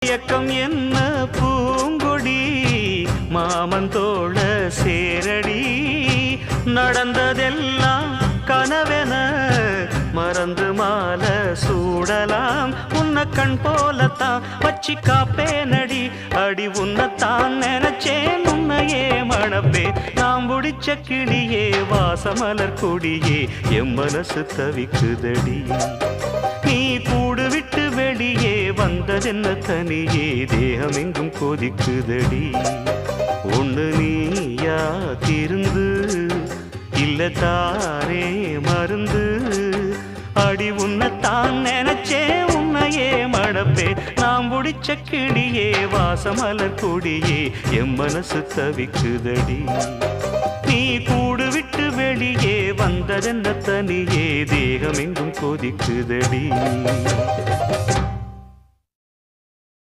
இயக்கம் என்ன பூங்கொடி மாமன் தோழ சேரடி நடந்ததெல்லாம் கனவென மறந்து மால சூடலாம் உன்ன கண் போலத்தான் வச்சி காப்பே நடி அடி உன்னத்தான் நினைச்சேன் உன்னையே மணப்பே நாம் முடிச்ச கிளியே வாசமலர் கொடியே எம் மனசு தவிக்குதடி நீ கூடு விட்டு வெளியே வந்ததென்ன தனியே தேகம் எங்கும் கொதிக்குதடி ஒண்ணு நீயா திருந்து இல்ல தாரே மருந்து அடி உன்னத்தான் நினைச்சே உன்னையே மடப்பே நாம் முடிச்ச கிளியே வாசமலர் கொடியே எம் மனசு தவிக்குதடி நீ கூடு விட்டு வெளியே வந்ததென்ன தனியே தேகம் எங்கும் கொதிக்குதடி